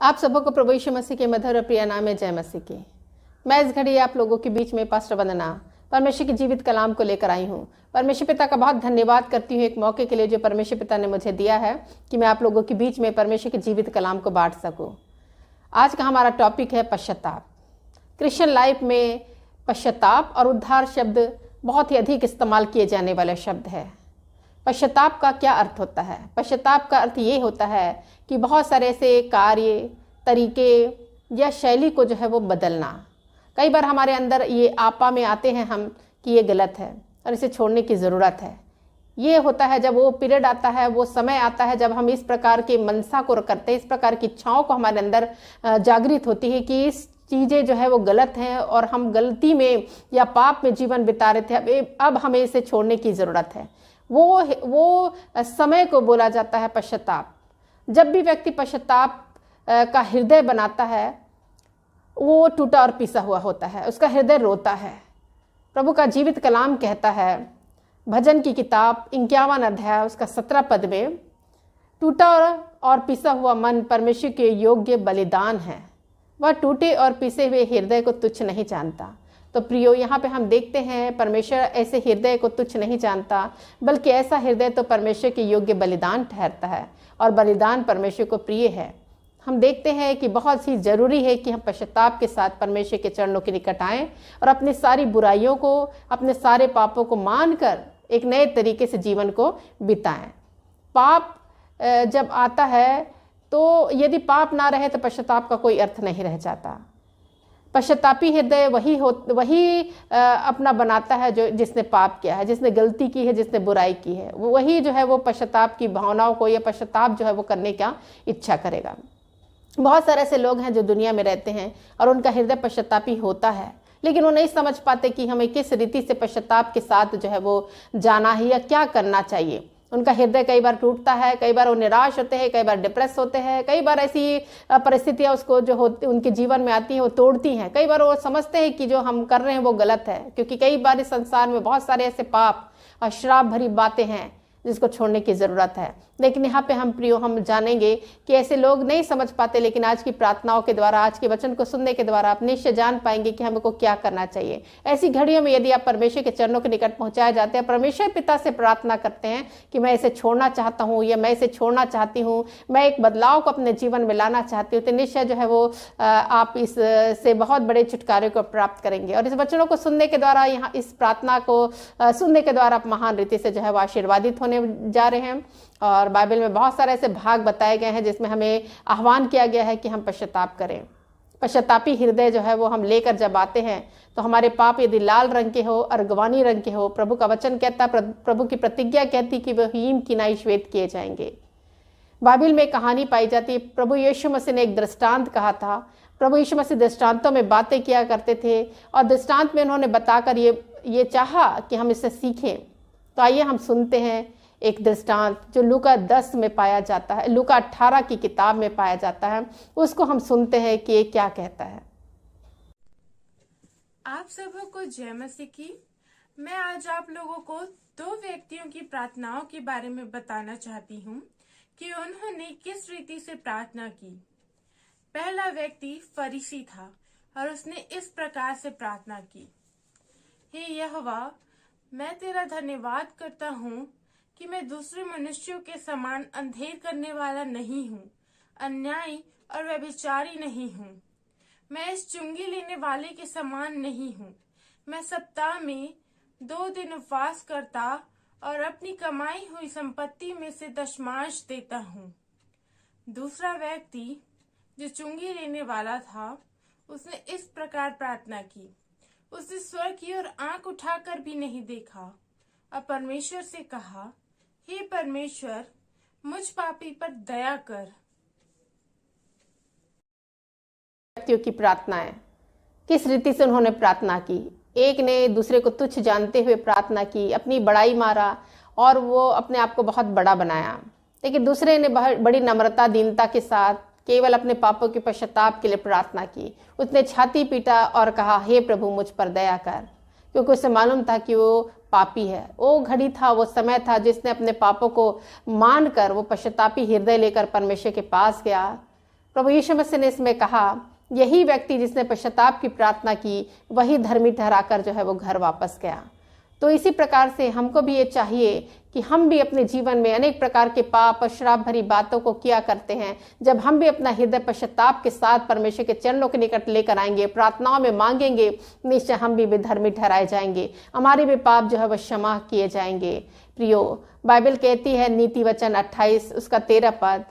आप सबों को प्रभु यीशु मसीह के मधुर और प्रिय नाम में जय मसीह की। मैं इस घड़ी आप लोगों के बीच में पास्टर वंदना परमेश्वर की जीवित कलाम को लेकर आई हूँ। परमेश्वर पिता का बहुत धन्यवाद करती हूँ एक मौके के लिए जो परमेश्वर पिता ने मुझे दिया है कि मैं आप लोगों के बीच में परमेश्वर के जीवित कलाम को बांट सकूँ। आज का हमारा टॉपिक है पश्चाताप। क्रिश्चियन लाइफ में पश्चाताप और उद्धार शब्द बहुत ही अधिक इस्तेमाल किए जाने वाले शब्द है। पश्चाताप का क्या अर्थ होता है? पश्चाताप का अर्थ ये होता है कि बहुत सारे ऐसे कार्य, तरीके या शैली को जो है वो बदलना। कई बार हमारे अंदर ये आपा में आते हैं हम कि ये गलत है और इसे छोड़ने की ज़रूरत है। ये होता है जब वो पीरियड आता है, वो समय आता है जब हम इस प्रकार के मनसा को करते हैं, इस प्रकार की इच्छाओं को हमारे अंदर जागृत होती है कि इस चीज़ें जो है वो गलत हैं और हम गलती में या पाप में जीवन बिता रहे थे, अब हमें इसे छोड़ने की ज़रूरत है। वो समय को बोला जाता है पश्चाताप। जब भी व्यक्ति पश्चाताप का हृदय बनाता है, वो टूटा और पिसा हुआ होता है, उसका हृदय रोता है। प्रभु का जीवित कलाम कहता है भजन की किताब 51 अध्याय उसका 17 पद में, टूटा और पिसा हुआ मन परमेश्वर के योग्य बलिदान है, वह टूटे और पिसे हुए हृदय को तुच्छ नहीं जानता। तो प्रियो, यहाँ पे हम देखते हैं परमेश्वर ऐसे हृदय को तुच्छ नहीं जानता, बल्कि ऐसा हृदय तो परमेश्वर के योग्य बलिदान ठहरता है और बलिदान परमेश्वर को प्रिय है। हम देखते हैं कि बहुत ही ज़रूरी है कि हम पश्चाताप के साथ परमेश्वर के चरणों के निकट आएं और अपनी सारी बुराइयों को, अपने सारे पापों को मानकर एक नए तरीके से जीवन को बिताएं। पाप जब आता है तो यदि पाप ना रहे तो पश्चाताप का कोई अर्थ नहीं रह जाता। पश्चातापी हृदय वही अपना बनाता है जो जिसने पाप किया है, जिसने गलती की है, जिसने बुराई की है, वही जो है वो पश्चाताप की भावनाओं को या पश्चाताप जो है वो करने का इच्छा करेगा। बहुत सारे ऐसे लोग हैं जो दुनिया में रहते हैं और उनका हृदय पश्चातापी होता है, लेकिन वो नहीं समझ पाते कि हमें किस रीति से पश्चाताप के साथ जो है वो जाना है या क्या करना चाहिए। उनका हृदय कई बार टूटता है, कई बार वो निराश होते हैं, कई बार डिप्रेस होते हैं, कई बार ऐसी परिस्थितियां उसको जो होती उनके जीवन में आती हैं वो तोड़ती हैं। कई बार वो समझते हैं कि जो हम कर रहे हैं वो गलत है, क्योंकि कई बार इस संसार में बहुत सारे ऐसे पाप और श्राप भरी बातें हैं जिसको छोड़ने की ज़रूरत है। लेकिन यहाँ पे हम जानेंगे कि ऐसे लोग नहीं समझ पाते, लेकिन आज की प्रार्थनाओं के द्वारा, आज के वचन को सुनने के द्वारा आप निश्चय जान पाएंगे कि हमको क्या करना चाहिए। ऐसी घड़ियों में यदि आप परमेश्वर के चरणों के निकट पहुंचाए जाते हैं, परमेश्वर पिता से प्रार्थना करते हैं कि मैं इसे छोड़ना चाहता हूँ या मैं इसे छोड़ना चाहती हूँ, मैं एक बदलाव को अपने जीवन में लाना चाहती हूँ, तो निश्चय जो है वो आप इस से बहुत बड़े छुटकारे को प्राप्त करेंगे। और इस वचनों को सुनने के द्वारा, यहाँ इस प्रार्थना को सुनने के द्वारा आप महान रीति से जो है वो आशीर्वादित होने जा रहे हैं। और बाइबल में बहुत सारे ऐसे भाग बताए गए हैं जिसमें हमें आह्वान किया गया है कि हम पश्चाताप करें। पश्चातापी हृदय जो है वो हम लेकर जब आते हैं तो हमारे पाप यदि लाल रंग के हो, अर्गवानी रंग के हो, प्रभु का वचन कहता, प्रभु की प्रतिज्ञा कहती कि वह हीम किनाई श्वेत किए जाएंगे। बाइबल में कहानी पाई जाती है, प्रभु यीशु मसीह ने एक दृष्टांत कहा था। प्रभु यीशु मसीह दृष्टांतों में बातें किया करते थे और दृष्टांत में उन्होंने बताकर ये चाहा कि हम इससे सीखें। तो आइए हम सुनते हैं एक दृष्टांत जो लूका 10 में पाया जाता है, लूका 18 की किताब में पाया जाता है। उसको हम सुनते हैं कि ये क्या कहता है। आप सबों को जय मसीह की। मैं आज आप लोगों को 2 व्यक्तियों की प्रार्थनाओं के बारे में बताना चाहती हूँ कि उन्होंने किस रीति से प्रार्थना की। पहला व्यक्ति फरीसी था और उसने इस प्रकार से प्रार्थना की, हे यहोवा, मैं तेरा धन्यवाद करता हूँ कि मैं दूसरे मनुष्यों के समान अंधेर करने वाला नहीं हूँ, अन्यायी और व्यभिचारी नहीं हूँ। मैं इस चुंगी लेने वाले के समान नहीं हूँ। मैं सप्ताह में 2 दिन उपवास करता और अपनी कमाई हुई संपत्ति में से दशमांश देता हूँ। दूसरा व्यक्ति जो चुंगी लेने वाला था, उसने इस प्रकार प्रार्थना की। उसने स्वर्ग की ओर आंख उठाकर भी नहीं देखा और परमेश्वर से कहा, हे परमेश्वर, मुझ पापी पर दया कर। व्यक्तियों की प्रार्थनाएं किस रीति से उन्होंने प्रार्थना की। एक ने दूसरे को तुच्छ जानते हुए प्रार्थना की, अपनी बड़ाई मारा और वो अपने आप को बहुत बड़ा बनाया। लेकिन दूसरे ने बड़ी नम्रता, दीनता के साथ केवल अपने पापों के पश्चाताप के लिए प्रार्थना की। उसने छाती पीटा और कहा, हे प्रभु, मुझ पर दया कर, क्योंकि उसे मालूम था कि वो पापी है। वो घड़ी था, वो समय था जिसने अपने पापों को मानकर वो पश्चातापी हृदय लेकर परमेश्वर के पास गया। प्रभु यीशु मसीह ने इसमें कहा, यही व्यक्ति जिसने पश्चाताप की प्रार्थना की वही धर्मी ठहराकर जो है वो घर वापस गया। तो इसी प्रकार से हमको भी ये चाहिए कि हम भी अपने जीवन में अनेक प्रकार के पाप और श्राप भरी बातों को किया करते हैं। जब हम भी अपना हृदय पश्चाताप के साथ परमेश्वर के चरणों के निकट लेकर आएंगे, प्रार्थनाओं में मांगेंगे, निश्चय हम भी धर्मी ठहराए जाएंगे, हमारे भी पाप जो है वह क्षमा किए जाएंगे। प्रियो, बाइबल कहती है नीति वचन 28 उसका 13 पद,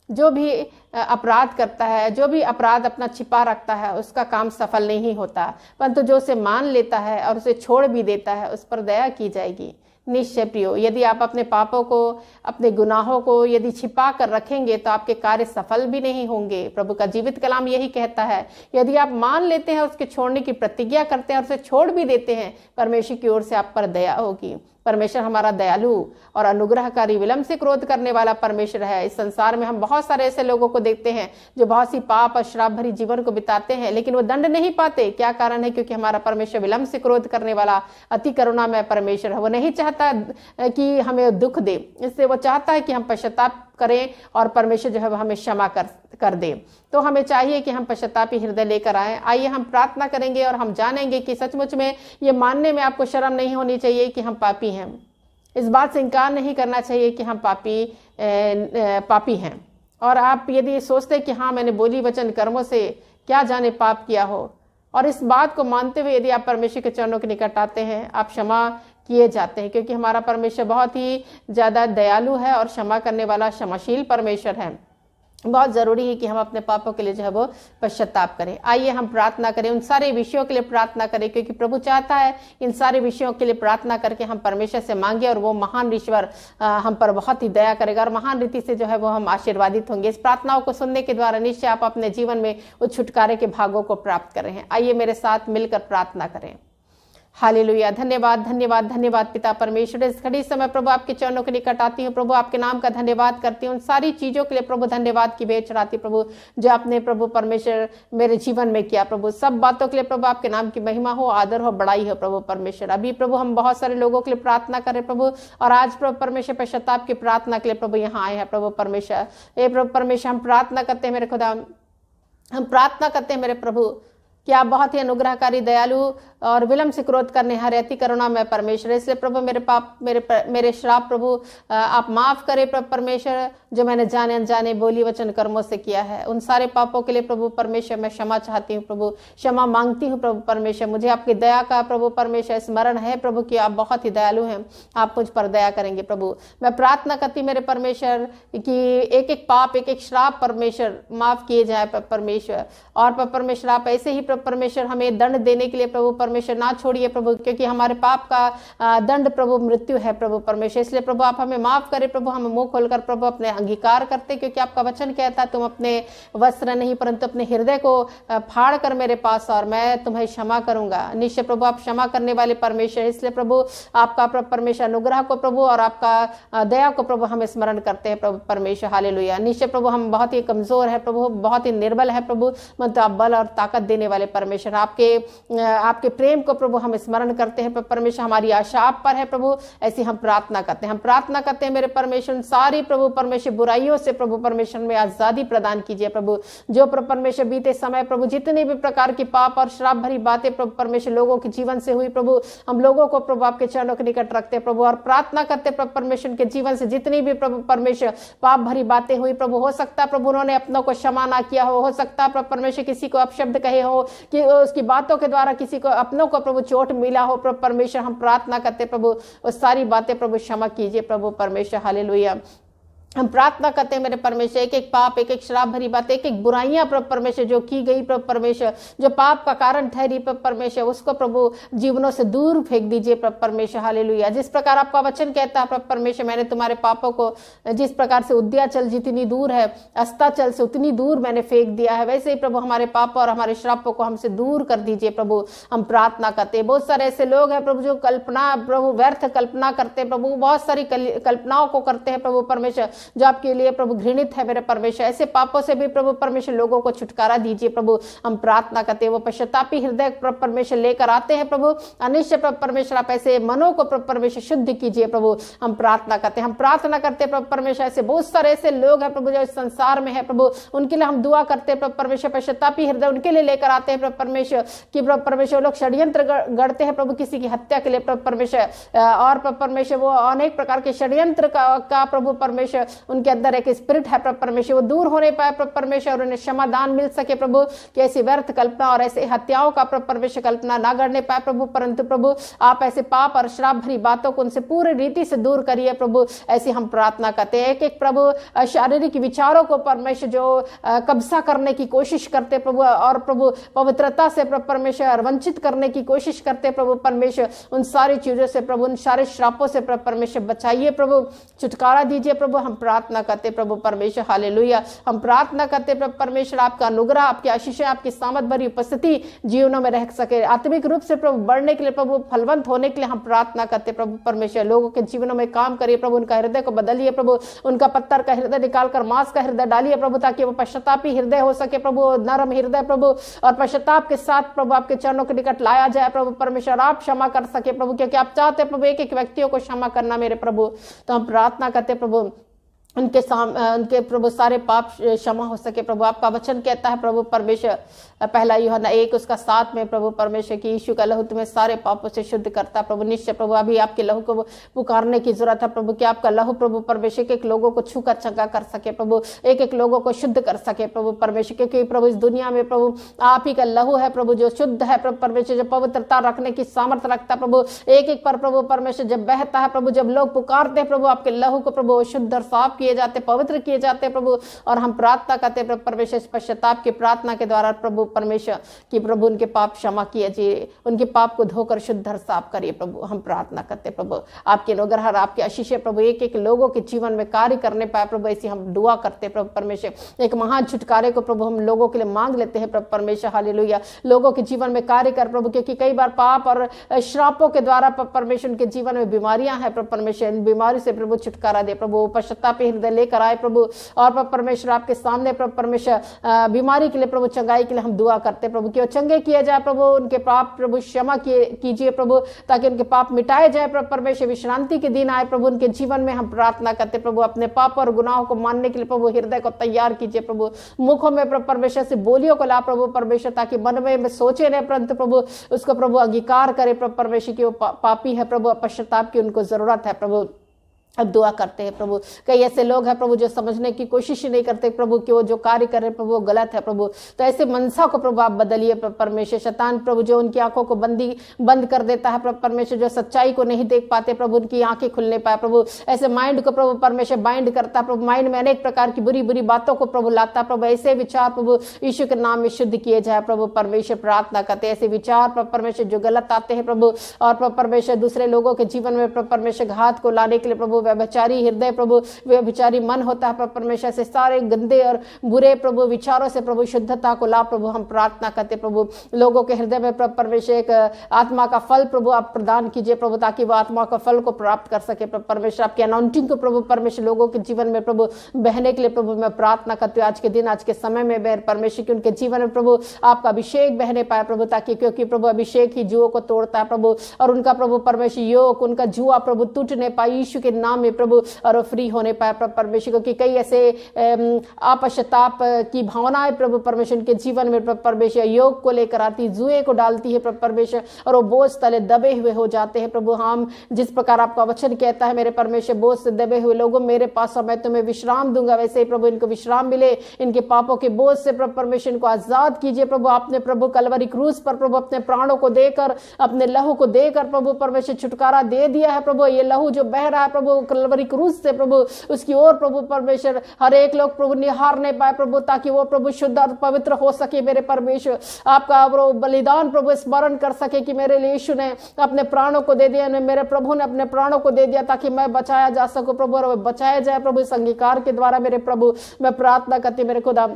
जो भी अपराध करता है, जो भी अपराध अपना छिपा रखता है, उसका काम सफल नहीं होता, परंतु जो उसे मान लेता है और उसे छोड़ भी देता है उस पर दया की जाएगी। निश्चय प्रियो, यदि आप अपने पापों को, अपने गुनाहों को यदि छिपा कर रखेंगे तो आपके कार्य सफल भी नहीं होंगे। प्रभु का जीवित कलाम यही कहता है, यदि आप मान लेते हैं, उसके छोड़ने की प्रतिज्ञा करते हैं और उसे छोड़ भी देते हैं, परमेश्वर की ओर से आप पर दया होगी। परमेश्वर हमारा दयालु और अनुग्रहकारी, विलंब से क्रोध करने वाला परमेश्वर है। इस संसार में हम बहुत सारे ऐसे लोगों को देखते हैं जो बहुत सी पाप और श्राप भरी जीवन को बिताते हैं, लेकिन वो दंड नहीं पाते। क्या कारण है? क्योंकि हमारा परमेश्वर विलंब से क्रोध करने वाला अति करुणामय परमेश्वर है। वो नहीं चाहता कि हमें दुख दे, इसलिए वो चाहता है कि हम पश्चाताप करें और परमेश्वर जो है वो हमें क्षमा कर दे। तो हमें चाहिए कि हम पश्चातापी हृदय लेकर आए। आइए हम प्रार्थना करेंगे और हम जानेंगे कि सचमुच में ये मानने में आपको शर्म नहीं होनी चाहिए कि हम पापी हैं। इस बात से इनकार नहीं करना चाहिए कि हम पापी हैं। और आप यदि सोचते हैं कि हाँ मैंने बोली वचन कर्मों से क्या जाने पाप किया हो, और इस बात को मानते हुए यदि आप परमेश्वर के चरणों के निकट आते हैं, आप क्षमा किए जाते हैं, क्योंकि हमारा परमेश्वर बहुत ही ज्यादा दयालु है और क्षमा करने वाला क्षमाशील परमेश्वर है। बहुत जरूरी है कि हम अपने पापों के लिए जो है वो पश्चाताप करें। आइए हम प्रार्थना करें, उन सारे विषयों के लिए प्रार्थना करें, क्योंकि प्रभु चाहता है इन सारे विषयों के लिए प्रार्थना करके हम परमेश्वर से मांगे और वो महान ईश्वर हम पर बहुत ही दया करेगा और महान रीति से जो है वो हम आशीर्वादित होंगे। इस प्रार्थनाओं को सुनने के द्वारा निश्चय आप अपने जीवन में उस छुटकारे के भागों को प्राप्त कर रहे हैं। आइए मेरे साथ मिलकर प्रार्थना करें। हालेलुया। धन्यवाद धन्यवाद धन्यवाद पिता परमेश्वर, इस घड़ी समय प्रभु आपके चरणों के निकट आती हूँ। प्रभु आपके नाम का धन्यवाद करती हूँ, उन सारी चीजों के लिए प्रभु धन्यवाद की भेंट चढ़ाती प्रभु, जो आपने प्रभु परमेश्वर मेरे जीवन में किया। प्रभु सब बातों के लिए प्रभु आपके नाम की महिमा हो, आदर हो, बड़ाई हो प्रभु परमेश्वर। अभी प्रभु हम बहुत सारे लोगों के लिए प्रार्थना करें प्रभु, और आज प्रभु परमेश्वर पश्चाताप की प्रार्थना के लिए प्रभु यहाँ आए हैं प्रभु परमेश्वर। ए प्रभु परमेश्वर, हम प्रार्थना करते हैं मेरे खुदा, हम प्रार्थना करते हैं मेरे प्रभु कि आप बहुत ही अनुग्रहकारी, दयालु और विलंब से क्रोध करने हारे अति करुणा में परमेश्वर। इसलिए प्रभु मेरे पाप, मेरे श्राप प्रभु आप माफ करें प्रभु परमेश्वर, जो मैंने जाने अनजाने बोली वचन कर्मों से किया है। उन सारे पापों के लिए प्रभु परमेश्वर मैं क्षमा चाहती हूँ प्रभु, क्षमा मांगती हूँ प्रभु परमेश्वर। मुझे आपकी दया का प्रभु परमेश्वर स्मरण है प्रभु कि आप बहुत ही दयालु हैं, आप मुझ पर दया करेंगे प्रभु। मैं प्रार्थना करती मेरे परमेश्वर कि एक एक पाप, एक एक श्राप परमेश्वर माफ किए जाए परमेश्वर। और परमेश्वर आप ऐसे ही परमेश्वर हमें दंड देने के लिए प्रभु परमेश्वर ना छोड़िए प्रभु, क्योंकि हमारे पाप का दंड प्रभु मृत्यु है प्रभु परमेश्वर। इसलिए प्रभु आप हमें माफ करें प्रभु, हम मुंह खोलकर प्रभु अपने अंगीकार करते, क्योंकि आपका वचन कहता है तुम अपने वस्त्र नहीं परंतु अपने हृदय को फाड़ कर मेरे पास और मैं तुम्हें क्षमा करूंगा। निश्चय प्रभु आप क्षमा करने वाले परमेश्वर, इसलिए प्रभु आपका परमेश्वर अनुग्रह को प्रभु और आपका दया को प्रभु हम स्मरण करते हैं प्रभु परमेश्वर। हालेलुया। निश्चय प्रभु हम बहुत ही कमजोर है प्रभु, बहुत ही निर्बल है प्रभु, मतलब आप बल और ताकत देने वाले परमेश्वर। आपके प्रेम को प्रभु हम स्मरण करते हैं परमेश्वर, हमारी आशा आप पर है प्रभु। ऐसी हम प्रार्थना करते हैं, हम प्रार्थना करते हैं मेरे परमेश्वर, सारी प्रभु परमेश्वर बुराइयों से प्रभु परमेश्वर में आजादी प्रदान कीजिए प्रभु। जो प्रभु परमेश्वर बीते समय प्रभु जितने भी प्रकार की पाप और श्राप भरी बातें प्रभु परमेश्वर लोगों के जीवन से हुई प्रभु, हम लोगों को प्रभु आपके चरणों के निकट रखते प्रभु और प्रार्थना करते प्रभु परमेश्वर के जीवन से जितनी भी प्रभु परमेश्वर पाप भरी बातें हुई प्रभु, हो सकता है प्रभु उन्होंने अपनों को क्षमा ना किया हो सकता है प्रभु परमेश्वर किसी को अपशब्द कहे हो, कि उसकी बातों के द्वारा किसी को अपनों को प्रभु चोट मिला हो प्रभु परमेश्वर। हम प्रार्थना करते प्रभु वो सारी बातें प्रभु क्षमा कीजिए प्रभु परमेश्वर। हालेलुया। हम प्रार्थना करते हैं मेरे परमेश्वर, एक एक पाप, एक एक श्राप भरी बात, एक एक बुराइयां प्रभु परमेश्वर जो की गई प्रभु परमेश्वर, जो पाप का कारण ठहरी प्रभु परमेश्वर, उसको प्रभु जीवनों से दूर फेंक दीजिए प्रभु परमेश्वर। हालेलुया। जिस प्रकार आपका वचन कहता है प्रभु परमेश्वर, मैंने तुम्हारे पापों को जिस प्रकार से उद्याचल जितनी दूर है अस्ताचल से उतनी दूर मैंने फेंक दिया है, वैसे ही प्रभु हमारे पापों और हमारे श्रापों को हमसे दूर कर दीजिए प्रभु। हम प्रार्थना करते हैं। बहुत सारे ऐसे लोग हैं प्रभु जो कल्पना प्रभु व्यर्थ कल्पना करते हैं प्रभु, बहुत सारी कल्पनाओं को करते हैं प्रभु परमेश्वर, जो आपके लिए प्रभु घृणित है मेरे परमेश्वर। ऐसे पापों से भी प्रभु परमेश्वर लोगों को छुटकारा दीजिए प्रभु, हम प्रार्थना करते हैं। वो पश्चातापी हृदय प्रभु परमेश्वर लेकर आते हैं प्रभु, अनिश्चय प्रभु परमेश्वर आप ऐसे मनों को प्रभु परमेश्वर शुद्ध कीजिए प्रभु, हम प्रार्थना करते हैं। हम प्रार्थना करते हैं प्रभु परमेश्वर, ऐसे बहुत सारे ऐसे लोग हैं प्रभु जो इस संसार में है प्रभु, उनके लिए हम दुआ करते हैं प्रभु परमेश्वर। पश्चातापी हृदय उनके लिए लेकर आते हैं प्रभु परमेश्वर कि प्रभु परमेश्वर लोग षड्यंत्र गढ़ते हैं प्रभु किसी की हत्या के लिए प्रभु परमेश्वर, और प्रभु परमेश्वर वो अनेक प्रकार के षड्यंत्र का प्रभु परमेश्वर उनके अंदर एक स्पिरिट है प्रभु परमेश्वर, वो दूर होने पाए प्रभु परमेश्वर और उन्हें क्षमादान मिल सके प्रभु, कि ऐसी व्यर्थ कल्पना और ऐसे हत्याओं का प्रभु परमेश्वर कल्पना ना करने पाए प्रभु, परंतु प्रभु आप ऐसे पाप और श्राप भरी बातों को उनसे पूरी रीति से दूर करिए प्रभु, ऐसी हम प्रार्थना करते हैं। एक एक प्रभु शारीरिक विचारों को परमेश्वर जो कब्जा करने की कोशिश करते प्रभु, और प्रभु पवित्रता से प्रभु परमेश्वर वंचित करने की कोशिश करते प्रभु परमेश्वर, उन सारी चीजों से प्रभु, उन सारे श्रापों से प्रभु परमेश्वर बचाइए प्रभु, छुटकारा दीजिए प्रभु, हम प्रार्थना करते प्रभु परमेश्वर। हालेलुया, हम प्रार्थना करते प्रभु परमेश्वर आपका अनुग्रह, आपकी आशीषें, आपकी सामर्थ भरी उपस्थिति जीवनों में रह सके, आत्मिक रूप से प्रभु बढ़ने के लिए प्रभु, फलवंत होने के लिए हम प्रार्थना करते प्रभु परमेश्वर। लोगों के जीवनों में काम करिए प्रभु, उनका हृदय को बदलिए प्रभु, उनका पत्थर का हृदय निकालकर मांस का हृदय डालिए प्रभु, ताकि वो पश्चातापी हृदय हो सके प्रभु, नरम हृदय प्रभु, और पश्चाताप के साथ प्रभु आपके चरणों के निकट लाया जाए प्रभु परमेश्वर, आप क्षमा कर सके प्रभु, क्योंकि आप चाहते प्रभु एक एक व्यक्तियों को क्षमा करना मेरे प्रभु। तो हम प्रार्थना करते प्रभु उनके प्रभु सारे पाप क्षमा हो सके प्रभु। आपका वचन कहता है प्रभु परमेश्वर, पहला यूहन्ना 1:7 में प्रभु परमेश्वर की यीशु का लहू तुम्हें सारे पापों से शुद्ध करता प्रभु। निश्चय प्रभु अभी आपके लहू को पुकारने की जरूरत है प्रभु, कि आपका लहू प्रभु परमेश्वर एक एक लोगों को छूकर चंगा कर सके प्रभु, एक एक लोगों को शुद्ध कर सके प्रभु परमेश्वर, क्योंकि प्रभु इस दुनिया में प्रभु आप ही का लहू है प्रभु जो शुद्ध है प्रभु परमेश्वर, जो पवित्रता रखने की सामर्थ्य रखता है प्रभु। एक एक पर प्रभु परमेश्वर जब बहता है प्रभु, जब लोग पुकारते हैं प्रभु आपके लहू को प्रभु, शुद्ध और साफ किए जाते, पवित्र किए जाते प्रभु। और हम प्रार्थना करते प्रभु परमेश्वर पश्चाताप की प्रार्थना के द्वारा प्रभु परमेश्वर कि प्रभु उनके पाप क्षमा कीजिए, उनके पाप को धोकर शुद्ध और साफ करिए प्रभु। हम प्रार्थना करते प्रभु आपके अनुग्रह और आपकी आशीषें प्रभु एक एक लोगों के जीवन में कार्य करने पाए प्रभु, ऐसी हम दुआ करते प्रभु परमेश्वर। एक महान छुटकारे को प्रभु हम लोगों के लिए मांग लेते हैं प्रभु परमेश्वर। हालेलुया, लोगों के जीवन में कार्य कर प्रभु, क्योंकि कई बार पाप और श्रापों के द्वारा प्रभु परमेश्वर उनके जीवन में बीमारियां हैं प्रभु परमेश्वर, इन बीमारी से प्रभु छुटकारा दे प्रभु, पश्चातापी हृदय लेकर आए प्रभु। और प्रभु परमेश्वर आपके सामने प्रभु परमेश्वर बीमारी के लिए प्रभु, चंगाई के लिए हम दुआ करते प्रभु, कि वो चंगे किए जाए प्रभु, उनके पाप प्रभु क्षमा कीजिए प्रभु, ताकि उनके पाप मिटाए जाए प्रभु परमेश्वर। विश्रांति के दिन आए प्रभु उनके जीवन में, हम प्रार्थना करते प्रभु अपने पाप और गुनाहों को मानने के लिए प्रभु हृदय को तैयार कीजिए प्रभु, मुखों में प्रभु परमेश्वर से बोलियों को ला प्रभु परमेश्वर, ताकि मन में सोचे नहीं परंतु प्रभु उसको प्रभु अंगीकार करे प्रभु परमेश्वर की वो पापी है प्रभु, पश्चाताप की उनको जरूरत है प्रभु। अब दुआ करते हैं प्रभु, कई ऐसे लोग हैं प्रभु जो समझने की कोशिश ही नहीं करते प्रभु कि वो जो कार्य कर रहे प्रभु वो गलत है प्रभु। तो ऐसे मनसा को प्रभु आप बदलिए परमेश्वर। शैतान प्रभु जो उनकी आंखों को बंद कर देता है प्रभु परमेश्वर, जो सच्चाई को नहीं देख पाते प्रभु, उनकी आंखें खुलने पाए प्रभु। ऐसे माइंड को प्रभु परमेश्वर बाइंड करता प्रभु, माइंड में अनेक प्रकार की बुरी बुरी बातों को प्रभु लाता प्रभु। ऐसे विचार प्रभु यीशु के नाम में शुद्ध किए जाए प्रभु परमेश्वर। प्रार्थना करते ऐसे विचार प्रभु परमेश्वर जो गलत आते हैं प्रभु, और प्रभु परमेश्वर दूसरे लोगों के जीवन में प्रभु परमेश्वर घात को लाने के लिए प्रभु, व्यभिचारी हृदय प्रभु, व्यभिचारी मन होता है प्रभु परमेश्वर, से सारे गंदे और बुरे प्रभु विचारों से प्रभु शुद्धता को ला प्रभु। हम प्रार्थना करते प्रभु लोगों के हृदय में प्रभु परमेश्वर एक आत्मा का फल प्रभु आप प्रदान कीजिए प्रभु, ताकि वो आत्मा का फल को प्राप्त कर सके प्रभु परमेश्वर। आपकी अनाउंटिंग को प्रभु परमेश्वर लोगों के जीवन में प्रभु बहने के लिए प्रभु मैं प्रार्थना करती हूँ आज के दिन, आज के समय में मेरे परमेश्वर की उनके जीवन में प्रभु आपका अभिषेक बहने पाए प्रभु, ताकि क्योंकि प्रभु अभिषेक ही जुओं को तोड़ता है प्रभु, और उनका प्रभु परमेश्वर योग उनका जुआ प्रभु टूटने पाए यीशु के नाम में प्रभु, और फ्री होने पाए प्रभु परमेश्वर को। कि कई ऐसे आपश्चाताप की भावनाएं प्रभु परमेश्वर के जीवन में प्रभु परमेश्वर योग को लेकर आती, जुए को डालती है प्रभु परमेश्वर, और वो बोझ तले दबे हुए हो जाते हैं प्रभु। हम जिस प्रकार आपका वचन कहता है मेरे परमेश्वर, बोझ से दबे हुए लोगों मेरे पास मैं तुम्हें विश्राम दूंगा, वैसे ही प्रभु इनको विश्राम मिले, इनके पापों के बोझ से प्रभु परमेश्वर इनको आजाद कीजिए प्रभु। आपने प्रभु कलवरी क्रूस पर प्रभु अपने प्राणों को देकर, अपने लहू को देकर प्रभु परमेश्वर छुटकारा दे दिया है प्रभु। ये लहू जो बह रहा है प्रभु कलवरी क्रूस से प्रभु, उसकी ओर प्रभु परमेश्वर हर एक लोग प्रभु निहार नहीं पाए प्रभु, ताकि वो प्रभु शुद्ध और पवित्र हो सके मेरे परमेश्वर। आपका वो बलिदान प्रभु स्मरण कर सके कि मेरे लिए यीशु ने अपने प्राणों को दे दिया, मेरे प्रभु ने अपने प्राणों को दे दिया ताकि मैं बचाया जा सकूं प्रभु, और बचाया जाए प्रभु इस अंगीकार के द्वारा मेरे प्रभु। मैं प्रार्थना करती मेरे खुदा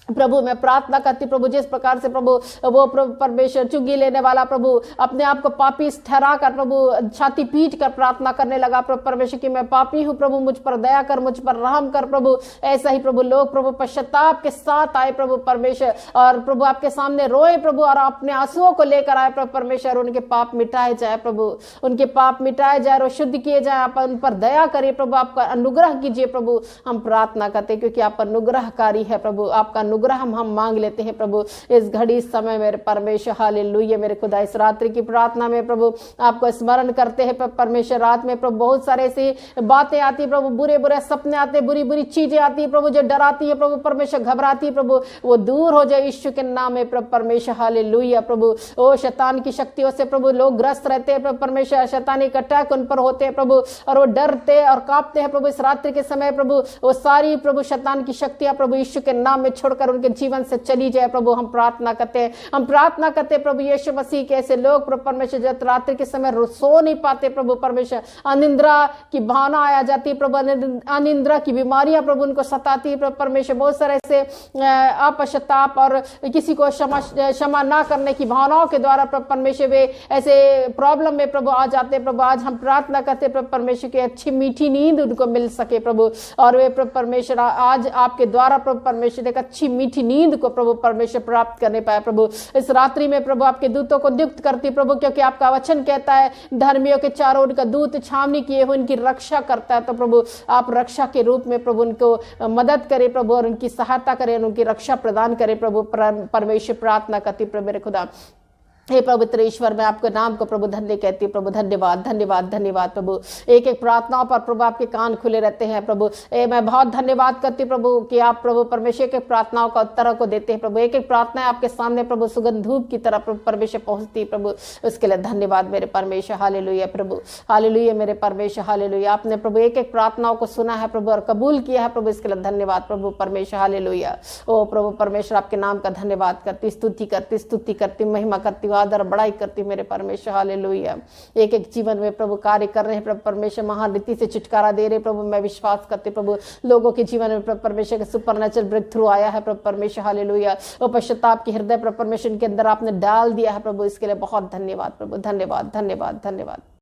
प्रभु मैं प्रार्थना करती प्रभु, जिस प्रकार से प्रभु वो प्रभु परमेश्वर चुंगी लेने वाला प्रभु अपने आप को पापी ठहरा कर प्रभु छाती पीट कर प्रार्थना करने लगा प्रभु परमेश्वर की मैं पापी हूँ प्रभु, मुझ पर दया कर, मुझ पर रहम कर प्रभु। ऐसा ही प्रभु लोग प्रभु पश्चाताप के साथ आए प्रभु परमेश्वर, और प्रभु आपके सामने रोए प्रभु, और अपने आंसुओं को लेकर आए प्रभु परमेश्वर। उनके पाप मिटाए जाए प्रभु, उनके पाप मिटाए जाए और शुद्ध किए जाए। आप उन पर दया करिए प्रभु, आपका अनुग्रह कीजिए प्रभु। हम प्रार्थना करते हैं क्योंकि आप अनुग्रहकारी है प्रभु, आपका अनुग्रह हम मांग लेते हैं प्रभु इस घड़ी इस समय मेरे परमेश्वर। हालेलुया मेरे खुदा, इस रात्रि की प्रार्थना में प्रभु आपको स्मरण करते हैं परमेश्वर। रात में प्रभु बहुत सारे ऐसी बातें आती है प्रभु, बुरे बुरे सपने आते, बुरी बुरी चीजें आती है प्रभु जो डराती है प्रभु परमेश्वर, घबराती है प्रभु, वो दूर हो जाए यीशु के नाम में प्रभु परमेश्वर। हालेलुया प्रभु। ओ शैतान की शक्तियों से प्रभु लोग ग्रस्त रहते हैं प्रभु परमेश्वर, शैतानी अटैक उन पर होते हैं प्रभु, और वो डरते और कांपते हैं प्रभु। इस रात्रि के समय प्रभु वो सारी प्रभु शैतान की शक्तियां प्रभु यीशु के नाम में छोड़कर उनके जीवन से चली जाए प्रभु। हम प्रार्थना करते हैं, हम प्रार्थना करते हैं प्रभु यीशु मसीह के ऐसे लोग प्रभु परमेश्वर जो रात्रि के समय सो नहीं पाते प्रभु परमेश्वर, अनिंद्रा की भावना आ जाती है प्रभु, अनिंद्रा की बीमारियां प्रभु उनको सताती है प्रभु परमेश्वर। बहुत सारे ऐसे अपश्चाताप और किसी को क्षमा ना करने की भावनाओं के द्वारा प्रभु परमेश्वर वे ऐसे प्रॉब्लम में प्रभु आ जाते हैं प्रभु। आज हम प्रार्थना करते हैं प्रभु परमेश्वर की अच्छी मीठी नींद उनको मिल सके प्रभु, और वे प्रभु परमेश्वर आज आपके द्वारा प्रभु परमेश्वर एक अच्छी मीठी नींद को प्रभु परमेश्वर प्राप्त करने पाए प्रभु। इस रात्रि में प्रभु आपके दूतों को नियुक्त करती प्रभु, क्योंकि आपका वचन कहता है धर्मियों के चारों ओर का दूत छावनी किए हुए उनकी रक्षा करता है। तो प्रभु आप रक्षा के रूप में प्रभु उनको मदद करे प्रभु, और उनकी सहायता करे, उनकी रक्षा प्रदान करे प्रभु परमेश्वर। प्रार्थना करती प्रभु मेरे खुदा। हे पवित्र ईश्वर, मैं आपके नाम को प्रभु धन्य कहती हूँ प्रभु। धन्यवाद धन्यवाद धन्यवाद प्रभु। एक एक प्रार्थनाओं पर प्रभु आपके कान खुले रहते हैं प्रभु। मैं बहुत धन्यवाद करती हूँ प्रभु कि आप प्रभु परमेश्वर के प्रार्थनाओं का उत्तर को देते हैं प्रभु। एक एक प्रार्थना आपके सामने प्रभु सुगंध धूप की तरह प्रभु परमेश्वर पहुंचती है प्रभु, उसके लिए धन्यवाद मेरे परमेश्वर। हालेलुया प्रभु, हालेलुया मेरे परमेश्वर, हालेलुया। आपने प्रभु एक एक प्रार्थनाओं को सुना है प्रभु और कबूल किया है प्रभु, इसके लिए धन्यवाद प्रभु परमेश्वर। हालेलुया। ओ प्रभु परमेश्वर आपके नाम का धन्यवाद करती, स्तुति करती, महिमा करती, आदर बड़ाई करती मेरे परमेश्वर। हालेलुया। एक एक जीवन में प्रभु कार्य कर रहे हैं प्रभु परमेश्वर, महारीति से छुटकारा दे रहे प्रभु। मैं विश्वास करती प्रभु लोगों के जीवन में प्रभु परमेश्वर का सुपरनेचुरल ब्रेक थ्रू आया है प्रभु परमेश्वर। हालेलुया। वो पश्चाताप की हृदय प्रभु परमेश्वर के अंदर आपने डाल दिया है प्रभु, इसके लिए बहुत धन्यवाद प्रभु। धन्यवाद धन्यवाद धन्यवाद।